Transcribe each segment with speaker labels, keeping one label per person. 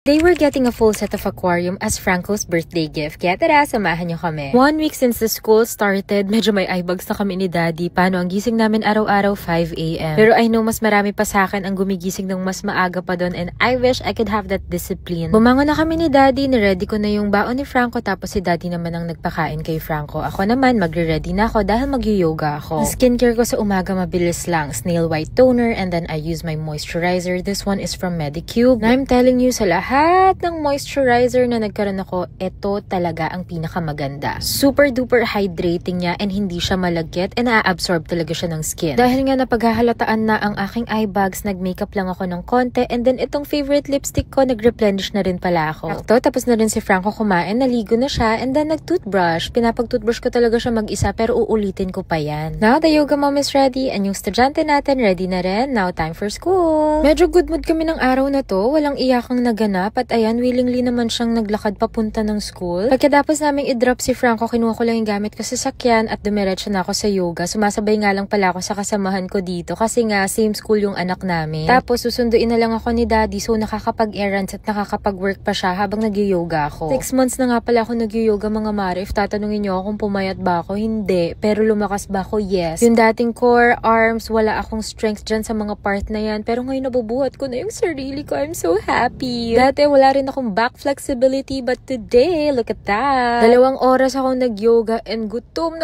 Speaker 1: They were getting a full set of aquarium as Franco's birthday gift. Kaya tara, samahan niyo kami. 1 week since the school started, medyo may eyebags na kami ni Daddy. Paano ang gising namin araw-araw 5 AM. Pero I know mas marami pa sa akin ang gumigising ng mas maaga pa doon and I wish I could have that discipline. Bumangon na kami ni Daddy, niready ko na yung baon ni Franco tapos si Daddy naman ang nagpakain kay Franco. Ako naman, magre-ready na ako dahil mag-yoga ako. Ang skincare ko sa umaga mabilis lang. Snail white toner and then I use my moisturizer. This one is from Medicube. Na I'm telling you sa lahat ng moisturizer na nagkaroon ako, ito talaga ang pinakamaganda. Super duper hydrating niya and hindi siya malagkit and na-absorb talaga siya ng skin. Dahil nga napaghahalataan na ang aking eye bags, nag-makeup lang ako ng konti and then itong favorite lipstick ko, nag-replenish na rin pala ako. Sakto, tapos na rin si Franco kumain, naligo na siya and then nag-toothbrush. Pinapag-toothbrush ko talaga siya mag-isa pero uulitin ko pa yan. Now, the yoga mom is ready and yung estudyante natin ready na rin. Now, time for school. Medyo good mood kami ng araw na to. Walang iyakang naganap. At ayan, willingly naman siyang naglakad papunta ng school. Pagkatapos naming i-drop si Franco, kinuha ko lang yung gamit ko sa sakyan at dumiretso na ako sa yoga. Sumasabay nga lang pala ako sa kasamahan ko dito kasi nga same school yung anak namin. Tapos susunduin na lang ako ni Daddy so nakakapag-errands at nakakapag-work pa siya habang nag-yoga ako. 6 months na nga pala ako nag-yoga mga mare. If tatanungin niyo kung pumayat ba ako, hindi. Pero lumakas ba ako? Yes. Yung dating core, arms, wala akong strength dyan sa mga part na yan. Pero ngayon nabubuhat ko na yung sarili ko. I'm so happy. Dati wala rin akong back flexibility but today, look at that. 2 oras akong nag-yoga and gutom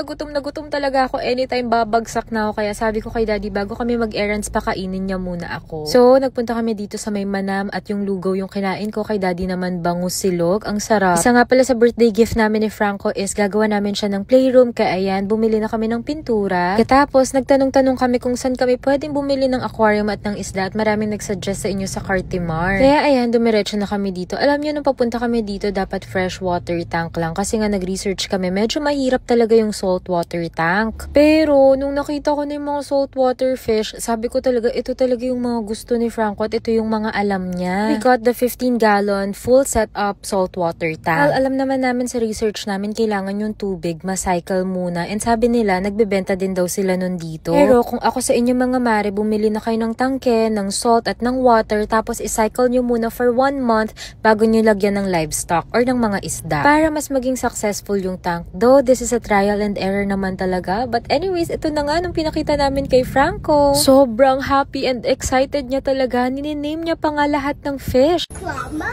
Speaker 1: talaga ako anytime babagsak na ako. Kaya sabi ko kay Daddy, bago kami mag-errands, pakainin niya muna ako. So, nagpunta kami dito sa may Manam at yung lugaw yung kinain ko. Kay Daddy naman bangus silog. Ang sarap. Isa nga pala sa birthday gift namin ni Franco is gagawa namin siya ng playroom. Kaya ayan, bumili na kami ng pintura. Katapos, nagtanong-tanong kami kung saan kami pwedeng bumili ng aquarium at ng isda at maraming nagsuggest sa inyo sa Cartimar. Kaya ayan, dumiretso na kami dito. Alam niyo, nung papunta kami dito, dapat fresh water tank lang. Kasi nga nag-research kami, medyo mahirap talaga yung salt water tank. Pero, nung nakita ko na yung mga salt water fish, sabi ko talaga, ito talaga yung mga gusto ni Franco at ito yung mga alam niya. We got the 15-gallon full setup salt water tank. Well, alam naman namin sa research namin, kailangan yung tubig, ma-cycle muna. And sabi nila, nagbebenta din daw sila nun dito. Pero, kung ako sa inyo mga mare, bumili na kayo ng tangke, ng salt at ng water, tapos i-cycle nyo muna for 1 month bago nyo lagyan ng livestock or ng mga isda para mas maging successful yung tank. Though this is a trial and error naman talaga, but anyways, ito na nga nung pinakita namin kay Franco. Sobrang happy and excited niya talaga. Nininame niya pa nga lahat ng fish.
Speaker 2: Mama?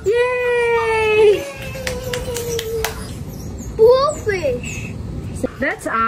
Speaker 1: Yay!
Speaker 2: Bullfish.
Speaker 1: That's a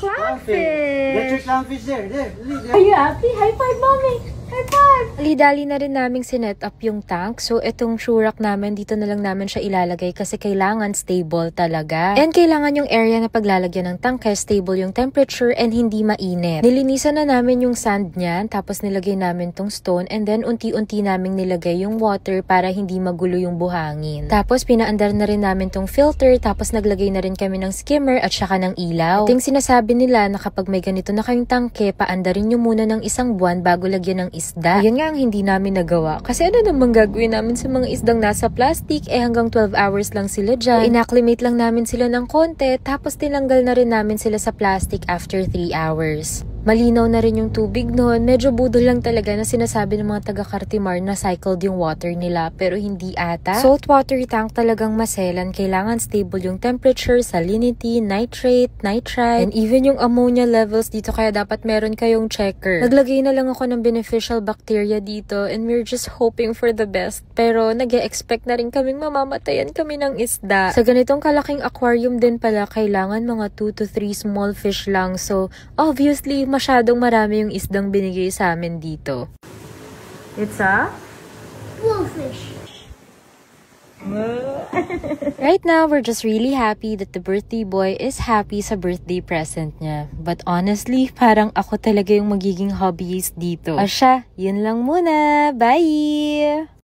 Speaker 1: clownfish.
Speaker 3: That's your clownfish there. There.
Speaker 1: Are you happy? High five, mommy! High five! Dali na rin naming sinet up yung tank. So, itong shurak namin, dito na lang namin siya ilalagay kasi kailangan stable talaga. And kailangan yung area na paglalagyan ng tank kaya stable yung temperature and hindi mainit. Nilinisan na namin yung sand niyan, tapos nilagay namin tong stone and then unti-unti naming nilagay yung water para hindi magulo yung buhangin. Tapos, pinaandar na rin namin tong filter, tapos naglagay na rin kami ng skimmer at saka ng ilaw. Ito yung sinasabi nila na kapag may ganito na kayong tangke, paandarin nyo muna ng 1 buwan bago lagyan ng isda. Yan nga ang hindi namin nagawa. Kasi ano namang gagawin namin sa mga isdang nasa plastic, hanggang 12 hours lang sila dyan. Inacclimate lang namin sila ng konti, tapos tinanggal na rin namin sila sa plastic after 3 hours. Malinaw na rin yung tubig noon. Medyo budol lang talaga na sinasabi ng mga taga-Cartimar na cycled yung water nila pero hindi ata. Salt water tank talagang maselan. Kailangan stable yung temperature, salinity, nitrate, nitrite, and even yung ammonia levels dito kaya dapat meron kayong checker. Naglagay na lang ako ng beneficial bacteria dito and we're just hoping for the best. Pero nag-e-expect na rin kaming mamamatayan kami ng isda. Sa ganitong kalaking aquarium din pala, kailangan mga 2 to 3 small fish lang. So, obviously, masyadong marami yung isdang binigay sa amin dito. It's a
Speaker 2: Bullfish.
Speaker 1: Right now, we're just really happy that the birthday boy is happy sa birthday present niya. But honestly, parang ako talaga yung magiging hobbyist dito. O siya, yun lang muna. Bye!